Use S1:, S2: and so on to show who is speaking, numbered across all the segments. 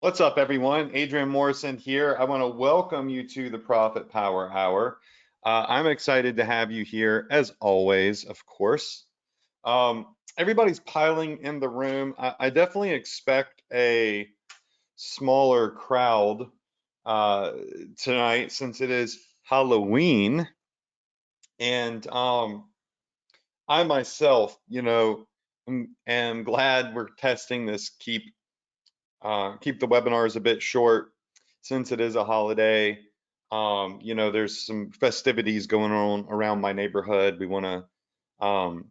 S1: What's up, everyone? Adrian Morrison here. I want to welcome you to the Profit Power Hour. I'm excited to have you here, as always, of course. Everybody's piling in the room. I definitely expect a smaller crowd uh, tonight since it is Halloween. And I myself, am glad we're testing this keep the webinars a bit short since it is a holiday. There's some festivities going on around my neighborhood. Um,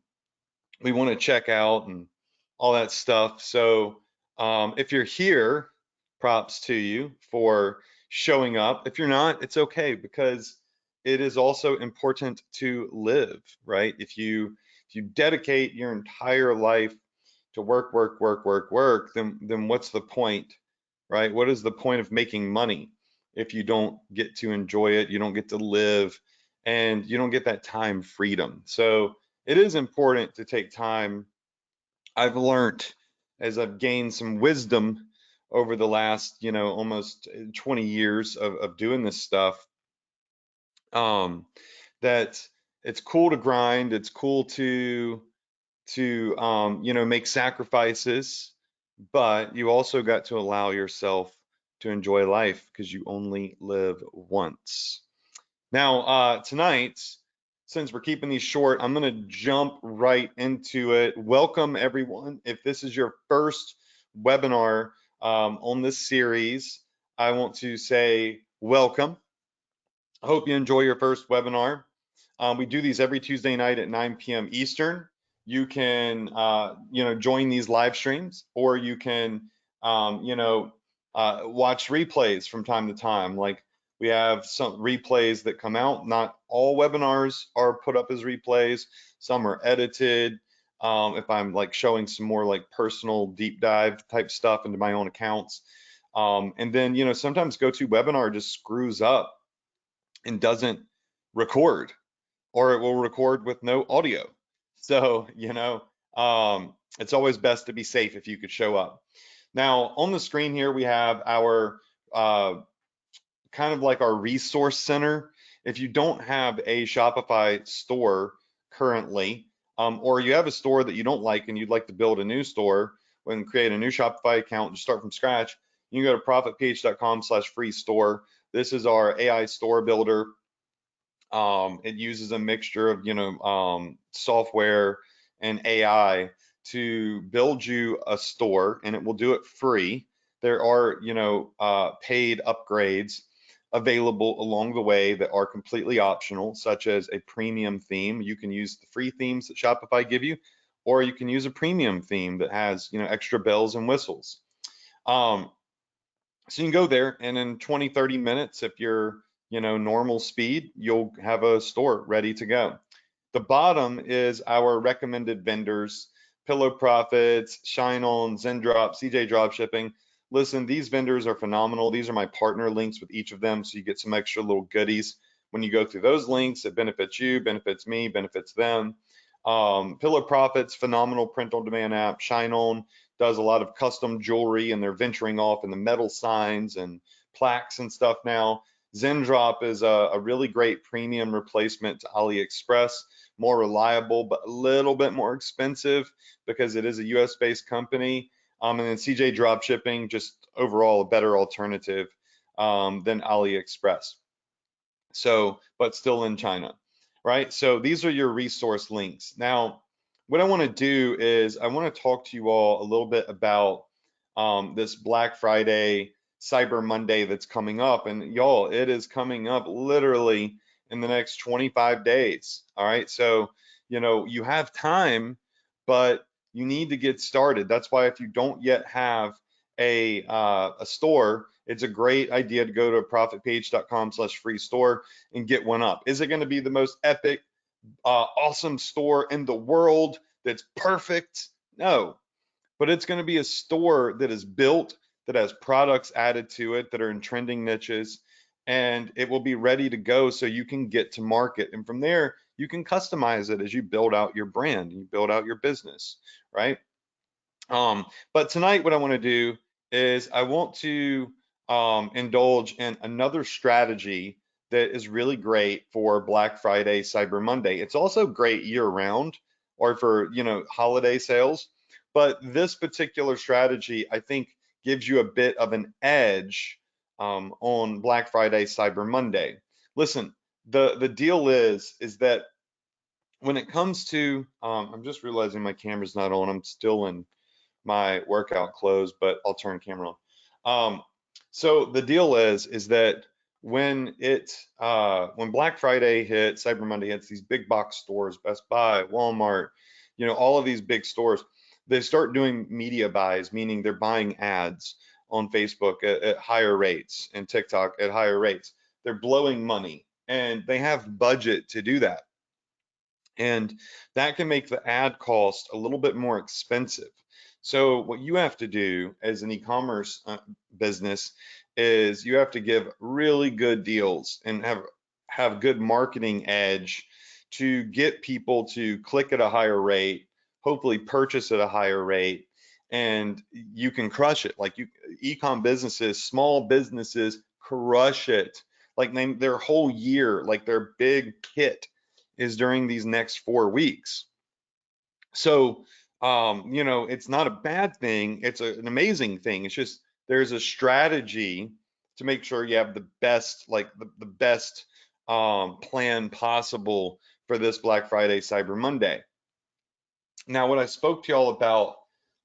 S1: we want to check out and all that stuff. So if you're here, props to you for showing up. If you're not, it's okay because it is also important to live, right? If you dedicate your entire life to work, work, work, work, work, then what's the point, right? What is the point of making money if you don't get to enjoy it, you don't get to live, and you don't get that time freedom? So it is important to take time. I've learned as I've gained some wisdom over the last, almost 20 years of doing this stuff, um, that it's cool to grind. It's cool to make sacrifices, but you also got to allow yourself to enjoy life because you only live once. Now, tonight, since we're keeping these short, I'm going to jump right into it. Welcome, everyone. If this is your first webinar on this series, I want to say welcome. I hope you enjoy your first webinar. We do these every Tuesday night at 9 p.m. Eastern. You can, join these live streams, or you can, watch replays from time to time. Like we have some replays that come out. Not all webinars are put up as replays. Some are edited. If I'm like showing some more like personal deep dive type stuff into my own accounts. And then, sometimes GoToWebinar just screws up and doesn't record, or it will record with no audio. So, it's always best to be safe if you could show up. Now, on the screen here, we have our kind of like our resource center. If you don't have a Shopify store currently, or you have a store that you don't like and you'd like to build a new store and create a new Shopify account and start from scratch, you can go to profitpage.com/free store. This is our AI store builder. It uses a mixture of, software and AI to build you a store, and it will do it free. There are, paid upgrades available along the way that are completely optional, such as a premium theme. You can use the free themes that Shopify give you, or you can use a premium theme that has, extra bells and whistles. So you can go there, and in 20, 30 minutes, if you're, normal speed, you'll have a store ready to go. The bottom is our recommended vendors: Pillow Profits, Shine On, Zendrop, CJ Dropshipping. Listen, these vendors are phenomenal. These are my partner links with each of them, so you get some extra little goodies. When you go through those links, it benefits you, benefits me, benefits them. Pillow Profits, phenomenal print-on-demand app. Shine On does a lot of custom jewelry, and they're venturing off in the metal signs and plaques and stuff now. Zendrop is a really great premium replacement to AliExpress, more reliable, but a little bit more expensive because it is a US-based company. And then CJ Dropshipping, just overall a better alternative than AliExpress. So, but still in China, right? So these are your resource links. Now, what I want to do is I want to talk to you all a little bit about this Black Friday, Cyber Monday that's coming up. And y'all, it is coming up literally in the next 25 days. All right. So, you have time, but you need to get started. That's why if you don't yet have a store, it's a great idea to go to profitpage.com/free store and get one up. Is it going to be the most epic, awesome store in the world that's perfect? No, but it's going to be a store that is built, that has products added to it that are in trending niches, and it will be ready to go so you can get to market. And from there, you can customize it as you build out your brand, you build out your business, right? But tonight, what I want to do is I want to indulge in another strategy that is really great for Black Friday, Cyber Monday. It's also great year round or for, holiday sales. But this particular strategy, I think, gives you a bit of an edge on Black Friday, Cyber Monday. Listen, the deal is that when it comes to, I'm just realizing my camera's not on. I'm still in my workout clothes, but I'll turn camera on. So the deal is that when Black Friday hits, Cyber Monday hits, these big box stores, Best Buy, Walmart, all of these big stores, they start doing media buys, meaning they're buying ads on Facebook at higher rates and TikTok at higher rates. They're blowing money and they have budget to do that. And that can make the ad cost a little bit more expensive. So what you have to do as an e-commerce business is you have to give really good deals and have good marketing edge to get people to click at a higher rate, hopefully purchase at a higher rate, and you can crush it. Like e-com businesses, small businesses crush it. Like their whole year, like their big hit is during these next 4 weeks. So, it's not a bad thing. It's an amazing thing. It's just there's a strategy to make sure you have the best, like the best plan possible for this Black Friday, Cyber Monday. Now, what I spoke to y'all about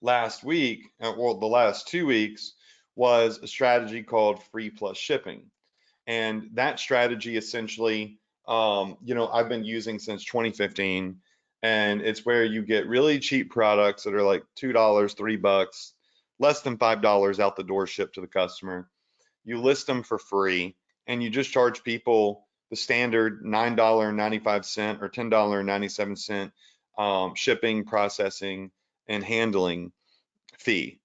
S1: last week, well, the last 2 weeks, was a strategy called free plus shipping. And that strategy essentially, I've been using since 2015. And it's where you get really cheap products that are like $2, $3, less than $5 out the door shipped to the customer. You list them for free and you just charge people the standard $9.95 or $10.97 shipping, processing, and handling fee.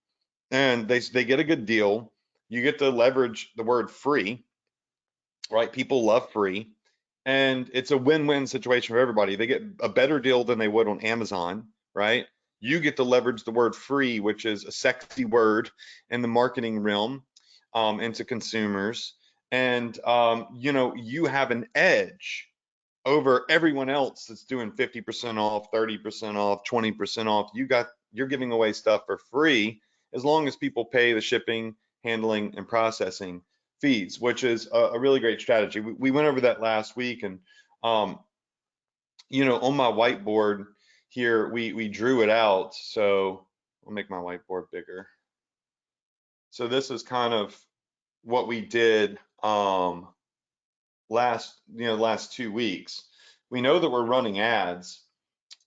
S1: And they get a good deal. You get to leverage the word free, right? People love free. And it's a win-win situation for everybody. They get a better deal than they would on Amazon, right? You get to leverage the word free, which is a sexy word in the marketing realm, into consumers. And, you have an edge over everyone else that's doing 50% off, 30% off, 20% off. You're giving away stuff for free as long as people pay the shipping, handling, and processing fees, which is a really great strategy. We went over that last week, and on my whiteboard here, we drew it out. So I'll make my whiteboard bigger. So this is kind of what we did last 2 weeks. We know that we're running ads.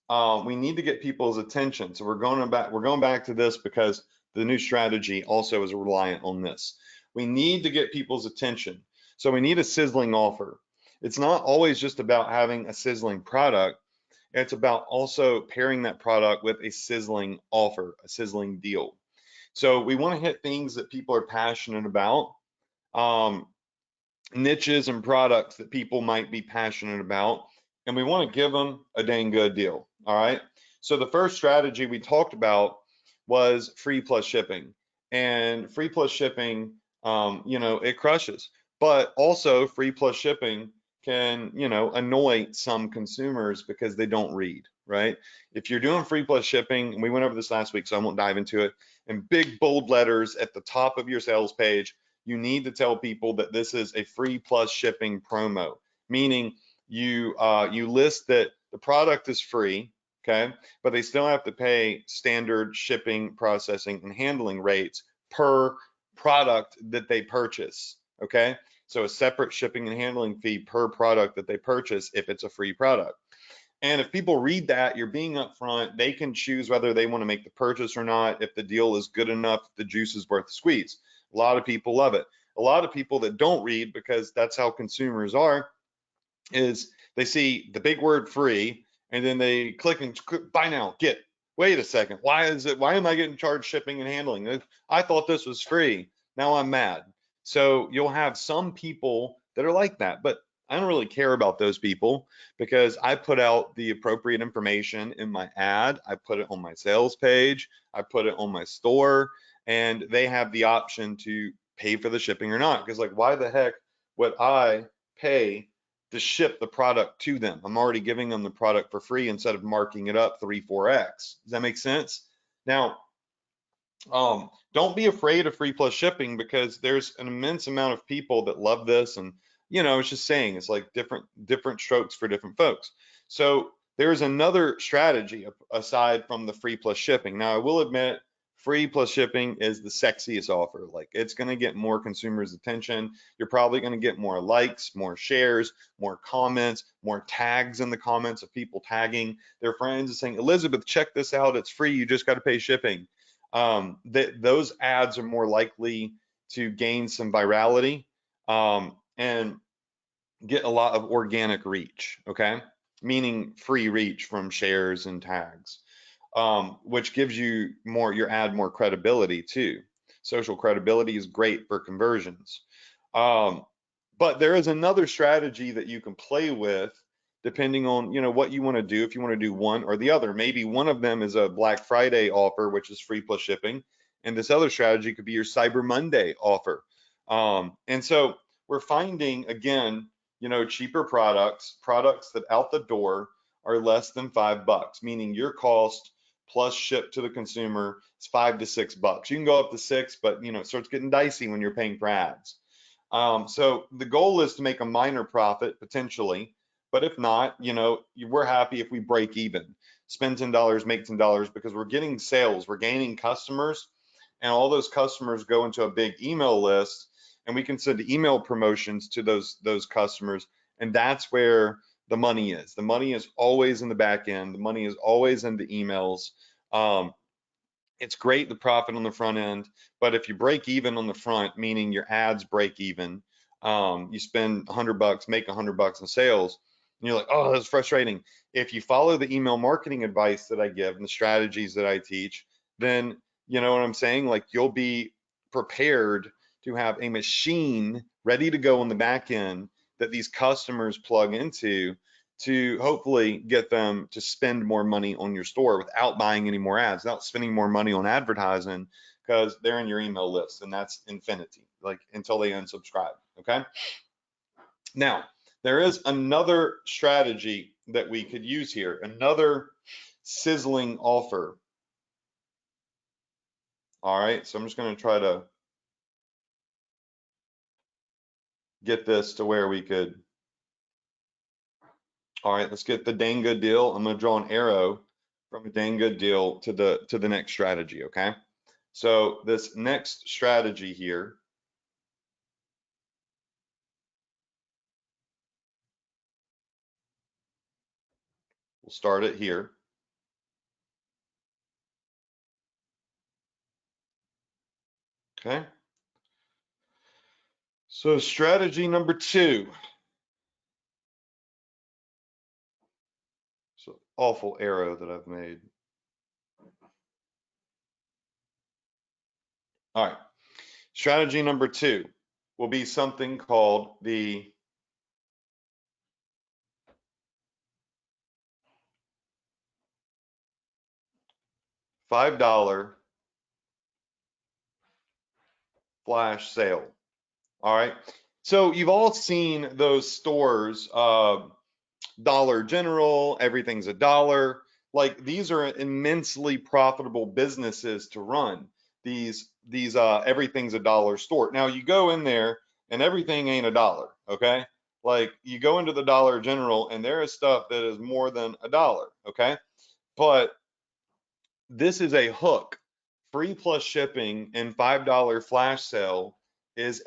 S1: We need to get people's attention. So we're going back to this because the new strategy also is reliant on this. We need to get people's attention. So we need a sizzling offer. It's not always just about having a sizzling product. It's about also pairing that product with a sizzling offer, a sizzling deal. So we want to hit things that people are passionate about, niches and products that people might be passionate about, and we want to give them a dang good deal. All right. So the first strategy we talked about was free plus shipping, and free plus shipping, it crushes. But also, free plus shipping can, annoy some consumers because they don't read, right? If you're doing free plus shipping, and we went over this last week, so I won't dive into it, in big bold letters at the top of your sales page, you need to tell people that this is a free plus shipping promo, meaning you list that the product is free, okay, but they still have to pay standard shipping, processing, and handling rates per product that they purchase, okay? So a separate shipping and handling fee per product that they purchase if it's a free product. And if people read that, you're being upfront, they can choose whether they want to make the purchase or not, if the deal is good enough, the juice is worth the squeeze. A lot of people love it. A lot of people that don't read, because that's how consumers are, is they see the big word free and then they click and buy now, get. Wait a second, why am I getting charged shipping and handling? I thought this was free. Now I'm mad. So you'll have some people that are like that, but I don't really care about those people because I put out the appropriate information in my ad. I put it on my sales page. I put it on my store. and they have the option to pay for the shipping or not. Because like, why the heck would I pay to ship the product to them? I'm already giving them the product for free instead of marking it up 3, 4x. Does that make sense? Now, don't be afraid of free plus shipping, because there's an immense amount of people that love this. And, it's just saying, it's like different strokes for different folks. So there's another strategy aside from the free plus shipping. Now, I will admit, free plus shipping is the sexiest offer. Like, it's going to get more consumers' attention. You're probably going to get more likes, more shares, more comments, more tags in the comments of people tagging their friends and saying, Elizabeth, check this out. It's free. You just got to pay shipping. Those ads are more likely to gain some virality, and get a lot of organic reach, okay? Meaning free reach from shares and tags, which gives you your ad more credibility too. Social credibility is great for conversions. But there is another strategy that you can play with depending on, what you want to do. If you want to do one or the other, maybe one of them is a Black Friday offer, which is free plus shipping. And this other strategy could be your Cyber Monday offer. And so we're finding, again, cheaper products that out the door are less than $5, meaning your cost plus ship to the consumer is $5 to $6. You can go up to $6, but it starts getting dicey when you're paying for ads. So the goal is to make a minor profit potentially, but if not, we're happy if we break even, spend $10, make $10, because we're getting sales, we're gaining customers, and all those customers go into a big email list, and we can send email promotions to those customers, and that's where the money is. The money is always in the back end. The money is always in the emails. It's great, the profit on the front end, but if you break even on the front, meaning your ads break even, you spend $100, make $100 in sales, and you're like, oh, that's frustrating. If you follow the email marketing advice that I give and the strategies that I teach, then you know what I'm saying? Like, you'll be prepared to have a machine ready to go on the back end that these customers plug into to hopefully get them to spend more money on your store without buying any more ads, without spending more money on advertising, because they're in your email list, and that's infinity, like until they unsubscribe, okay? Now, there is another strategy that we could use here, another sizzling offer. All right, so I'm just gonna try to get this to where we could. All right, let's get the dang good deal. I'm going to draw an arrow from a dang good deal to the next strategy, okay? So this next strategy here, we'll start it here. Okay. So strategy number 2. So awful arrow that I've made. All right. Strategy number 2 will be something called the $5 flash sale. All right. So you've all seen those stores, Dollar General, everything's a dollar. Like, these are immensely profitable businesses to run. These everything's a dollar store. Now you go in there and everything ain't a dollar, okay? Like, you go into the Dollar General and there is stuff that is more than a dollar, okay? But this is a hook. Free plus shipping and $5 flash sale is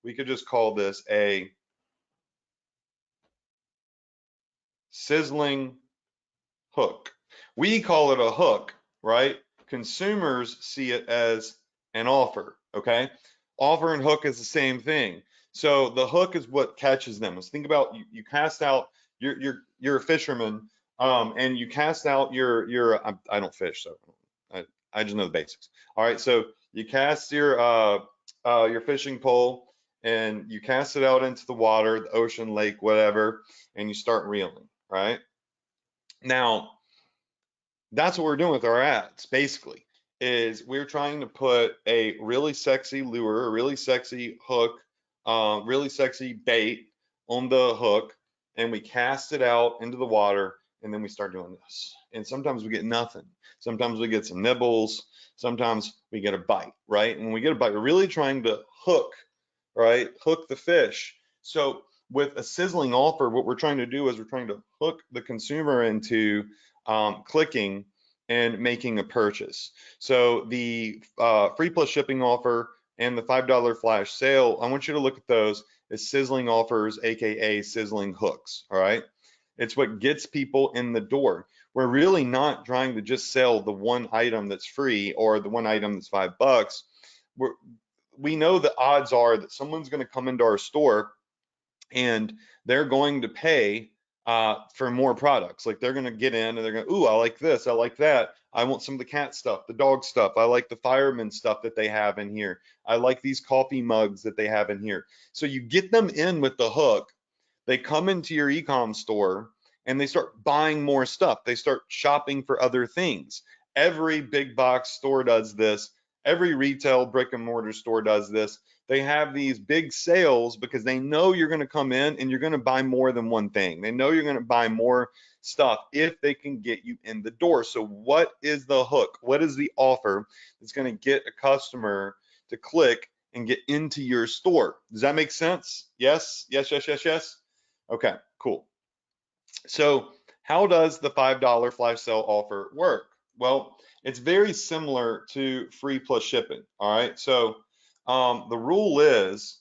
S1: we could just call this a sizzling hook. We call it a hook, right? Consumers see it as an offer, okay? Offer and hook is the same thing. So the hook is what catches them. Let's think about, you cast out, you're a fisherman, and you cast out I don't fish, so I just know the basics. All right, so you cast your fishing pole and you cast it out into the water, the ocean, lake, whatever, and you start reeling, right? Now, that's what we're doing with our ads, basically. is we're trying to put a really sexy lure, a really sexy hook, really sexy bait on the hook, and we cast it out into the water, and then we start doing this. And sometimes we get nothing. Sometimes we get some nibbles. Sometimes we get a bite, right? And when we get a bite, we're really trying to hook, right? Hook the fish. So with a sizzling offer, what we're trying to do is we're trying to hook the consumer into clicking and making a purchase. So the free plus shipping offer and the $5 flash sale, I want you to look at those as sizzling offers, AKA sizzling hooks, all right? It's what gets people in the door. We're really not trying to just sell the one item that's free or the one item that's $5. We know the odds are that someone's going to come into our store and they're going to pay for more products. Like they're going to get in and they're going to, ooh, I like this, I like that. I want some of the cat stuff, the dog stuff. I like the fireman stuff that they have in here. I like these coffee mugs that they have in here. So you get them in with the hook. They come into your e-com store and they start buying more stuff. They start shopping for other things. Every big box store does this. Every retail brick and mortar store does this. They have these big sales because they know you're going to come in and you're going to buy more than one thing. They know you're going to buy more stuff if they can get you in the door. So what is the hook? What is the offer that's going to get a customer to click and get into your store? Does that make sense? Yes, yes, yes, yes, yes. Okay, cool. So how does the $5 flash sale offer work? Well, it's very similar to free plus shipping. All right. So the rule is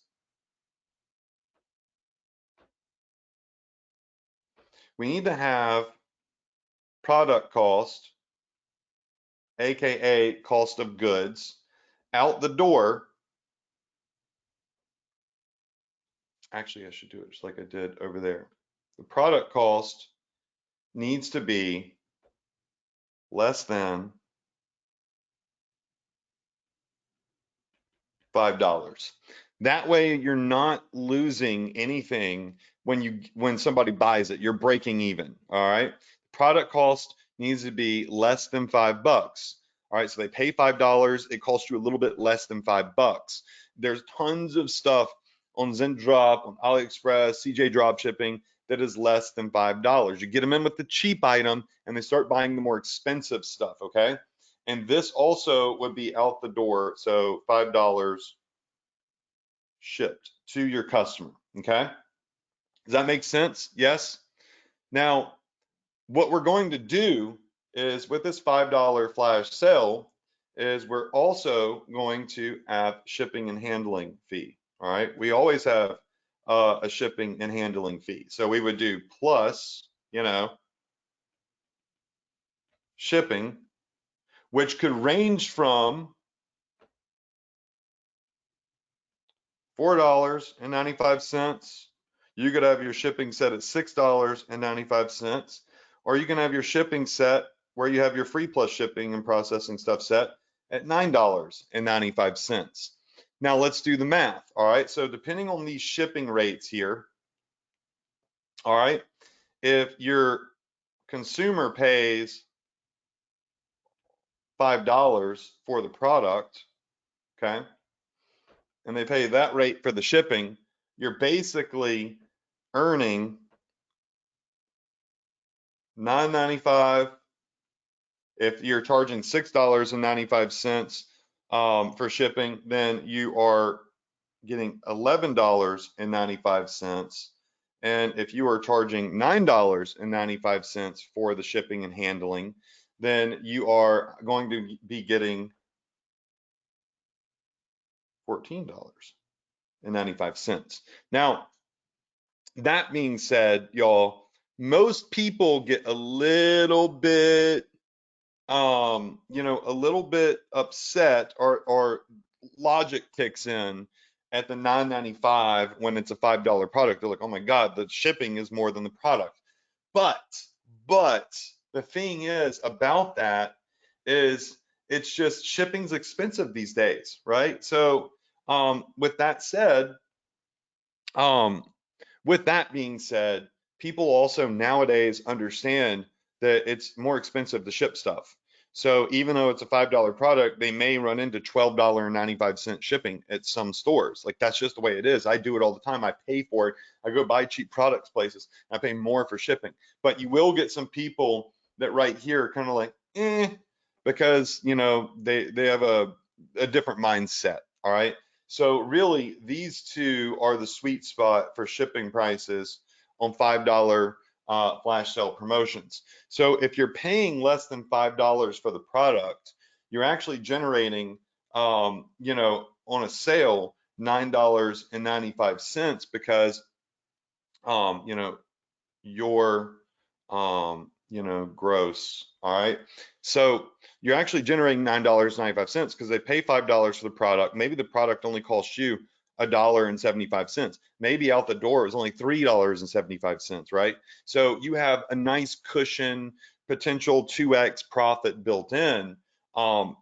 S1: we need to have product cost, AKA cost of goods, out the door. Actually, I should do it just like I did over there. The product cost needs to be less than $5. That way you're not losing anything when somebody buys it. You're breaking even. All right. Product cost needs to be less than $5. All right. So they pay $5. It costs you a little bit less than $5. There's tons of stuff on Zendrop, on AliExpress, CJ Dropshipping that is less than $5. You get them in with the cheap item and they start buying the more expensive stuff. Okay. And this also would be out the door. So $5 shipped to your customer. Okay. Does that make sense? Yes. Now, what we're going to do is with this $5 flash sale is we're also going to have shipping and handling fee. All right. We always have a shipping and handling fee. So we would do plus, shipping, which could range from $4.95. You could have your shipping set at $6.95, or you can have your shipping set where you have your free plus shipping and processing stuff set at $9.95. Now let's do the math. All right. So depending on these shipping rates here, all right, if your consumer pays $5 for the product, okay, and they pay that rate for the shipping, you're basically earning $9.95. If you're charging $6.95 for shipping, then you are getting $11.95. And if you are charging $9.95 for the shipping and handling, then you are going to be getting $14.95. Now, that being said, y'all, most people get a little bit a little bit upset or logic kicks in at the $9.95 when it's a $5 product. They're like, oh my God, the shipping is more than the product. But the thing is about that is it's just shipping's expensive these days, right? So with that said, um, with that being said, people also nowadays understand that it's more expensive to ship stuff. So even though it's a $5 product, they may run into $12.95 shipping at some stores. Like that's just the way it is. I do it all the time. I pay for it. I go buy cheap products places. I pay more for shipping. But you will get some people that right here are kind of like, because they have a different mindset. All right. So really, these two are the sweet spot for shipping prices on $5 flash sale promotions. So if you're paying less than $5 for the product, you're actually generating, on a sale, $9.95 because, your, gross. All right. So you're actually generating $9.95 because they pay $5 for the product. Maybe the product only costs you $1.75. Maybe out the door is only $3.75, right? So you have a nice cushion, potential 2x profit built in, to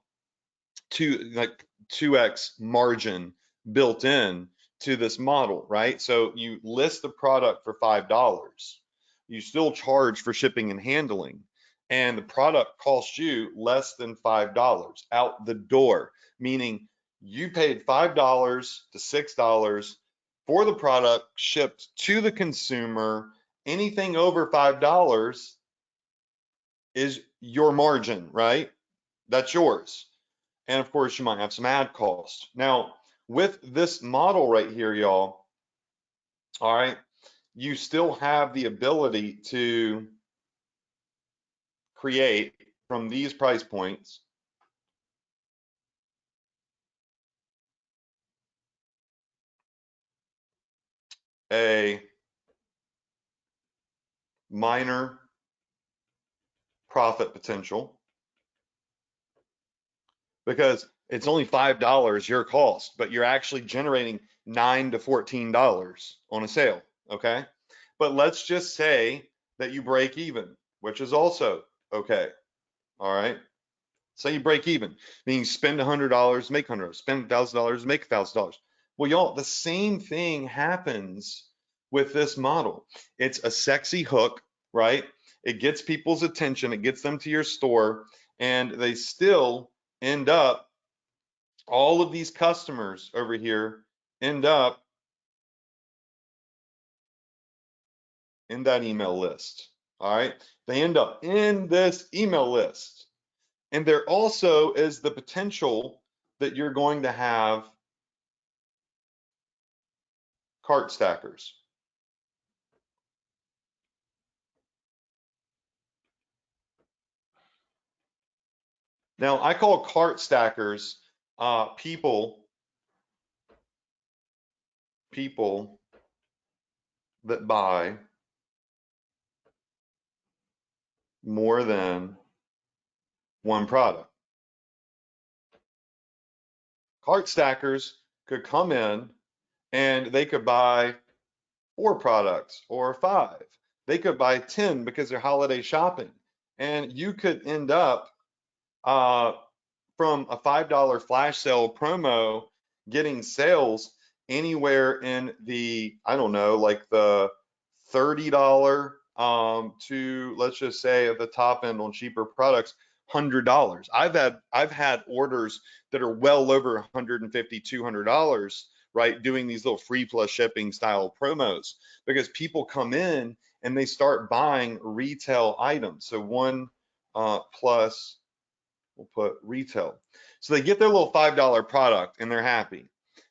S1: like 2x margin built in to this model, right? So you list the product for $5. You still charge for shipping and handling, and the product costs you less than $5 out the door, meaning you paid $5 to $6 for the product shipped to the consumer. Anything over $5 is your margin, right? That's yours. And of course, you might have some ad costs. Now, with this model right here, y'all, all right, you still have the ability to create from these price points a minor profit potential because it's only $5 your cost, but you're actually generating $9 to $14 on a sale, okay? But let's just say that you break even, which is also okay, all right? Say you break even, meaning spend $100, make $100, spend $1,000, make $1,000. Well, y'all, the same thing happens with this model. It's a sexy hook, right? It gets people's attention, it gets them to your store, and they still end up, all of these customers over here end up in that email list. All right. They end up in this email list. And there also is the potential that you're going to have cart stackers. Now, I call cart stackers people that buy more than one product. Cart stackers could come in and they could buy 4 products or 5. They could buy 10 because they're holiday shopping. And you could end up uh, from a $5 flash sale promo getting sales anywhere in the, I don't know, like the $30 to, let's just say at the top end on cheaper products, $100. I've had orders that are well over $150, $200, right? Doing these little free plus shipping style promos because people come in and they start buying retail items. So one plus, we'll put retail. So they get their little $5 product and they're happy.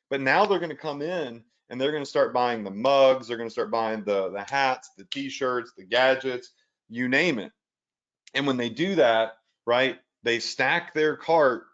S1: But now they're going to come in and they're going to start buying the mugs, they're going to start buying the hats, the t-shirts, the gadgets, you name it. And when they do that, right, they stack their cart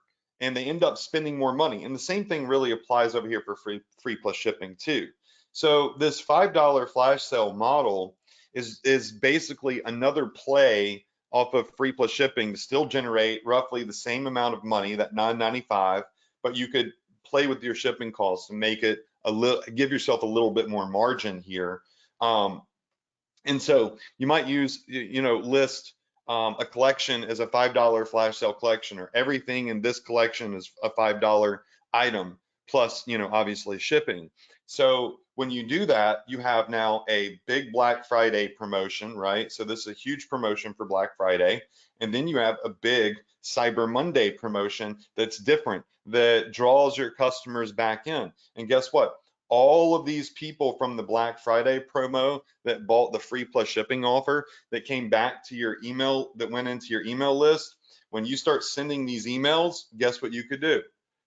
S1: and they end up spending more money. And the same thing really applies over here for free plus shipping too. So this $5 flash sale model is basically another play off of free plus shipping to still generate roughly the same amount of money, that $9.95, but you could play with your shipping costs and make it a little, give yourself a little bit more margin here. And so you might use, list a collection as a $5 flash sale collection, or everything in this collection is a $5 item plus, obviously shipping. So when you do that, you have now a big Black Friday promotion, right? So this is a huge promotion for Black Friday. And then you have a big Cyber Monday promotion that's different, that draws your customers back in. And guess what? All of these people from the Black Friday promo that bought the free plus shipping offer that came back to your email, that went into your email list, when you start sending these emails, guess what you could do?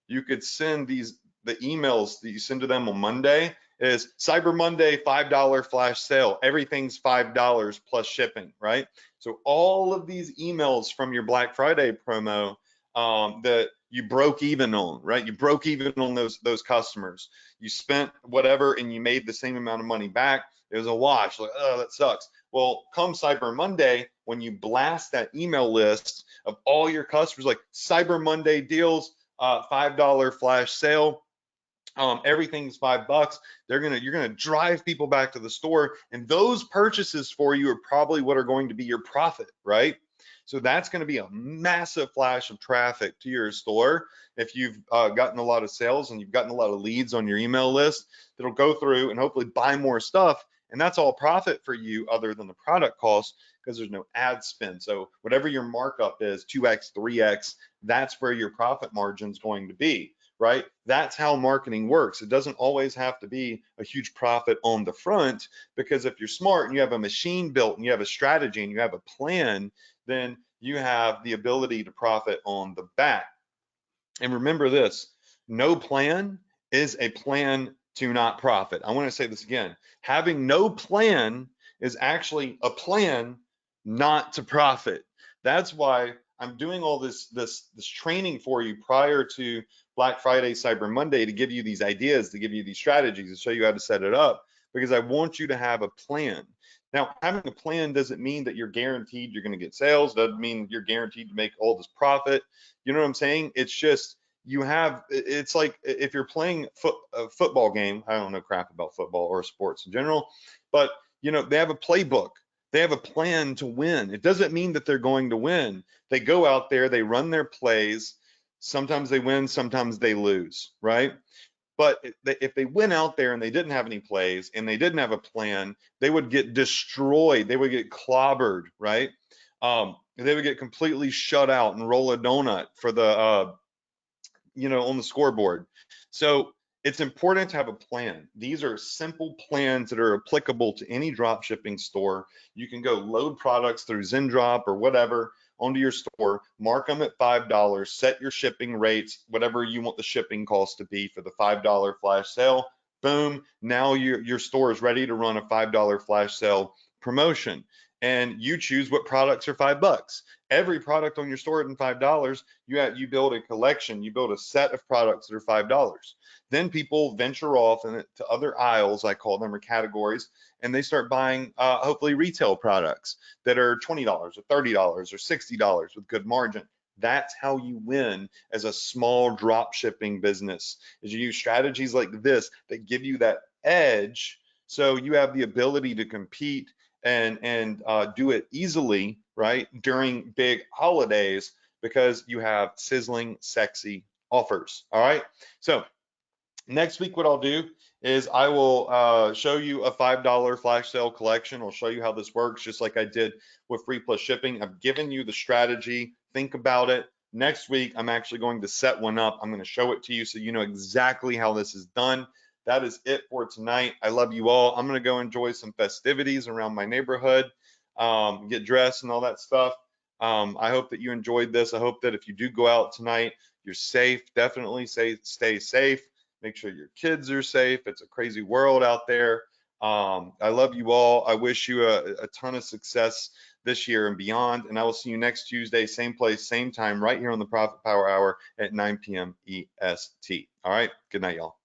S1: You could send the emails that you send to them on Monday is Cyber Monday $5 flash sale. Everything's $5 plus shipping, right? So all of these emails from your Black Friday promo that you broke even on, right? You broke even on those customers. You spent whatever and you made the same amount of money back. It was a wash. Like, oh, that sucks. Well, come Cyber Monday, when you blast that email list of all your customers, like Cyber Monday deals, $5 flash sale, everything's $5. You're gonna drive people back to the store, and those purchases for you are probably what are going to be your profit, right? So that's going to be a massive flash of traffic to your store. If you've gotten a lot of sales and you've gotten a lot of leads on your email list, that'll go through and hopefully buy more stuff. And that's all profit for you other than the product cost, because there's no ad spend. So whatever your markup is, 2x, 3x, that's where your profit margin is going to be, right? That's how marketing works. It doesn't always have to be a huge profit on the front, because if you're smart and you have a machine built and you have a strategy and you have a plan, then you have the ability to profit on the back. And remember this, no plan is a plan to not profit. I want to say this again. Having no plan is actually a plan not to profit. That's why I'm doing all this training for you prior to Black Friday, Cyber Monday, to give you these ideas, to give you these strategies, to show you how to set it up, because I want you to have a plan. Now, having a plan doesn't mean that you're guaranteed you're going to get sales, doesn't mean you're guaranteed to make all this profit. You know what I'm saying? It's just, it's like if you're playing a football game. I don't know crap about football or sports in general, but they have a playbook. They have a plan to win. It doesn't mean that they're going to win. They go out there, they run their plays. Sometimes they win, sometimes they lose, right? But if they went out there and they didn't have any plays and they didn't have a plan, they would get destroyed. They would get clobbered, right? They would get completely shut out and roll a donut for the on the scoreboard. So it's important to have a plan. These are simple plans that are applicable to any drop shipping store. You can go load products through Zendrop or whatever onto your store, mark them at $5, set your shipping rates, whatever you want the shipping cost to be for the $5 flash sale. Boom, now your store is ready to run a $5 flash sale promotion. And you choose what products are $5. Every product on your store isn't $5. You build a collection, you build a set of products that are $5. Then people venture off into other aisles, I call them, or categories, and they start buying hopefully retail products that are $20 or $30 or $60 with good margin. That's how you win as a small drop shipping business, is you use strategies like this that give you that edge, so you have the ability to compete and do it easily, right, during big holidays, because you have sizzling, sexy offers. All right. So next week, what I'll do is I will show you a $5 flash sale collection. I'll show you how this works, just like I did with free plus shipping. I've given you the strategy. Think about it. Next week, I'm actually going to set one up. I'm going to show it to you so you know exactly how this is done. That is it for tonight. I love you all. I'm going to go enjoy some festivities around my neighborhood, get dressed and all that stuff. I hope that you enjoyed this. I hope that if you do go out tonight, you're safe. Definitely stay safe. Make sure your kids are safe. It's a crazy world out there. I love you all. I wish you a ton of success this year and beyond. And I will see you next Tuesday, same place, same time, right here on the Profit Power Hour at 9 p.m. EST. All right. Good night, y'all.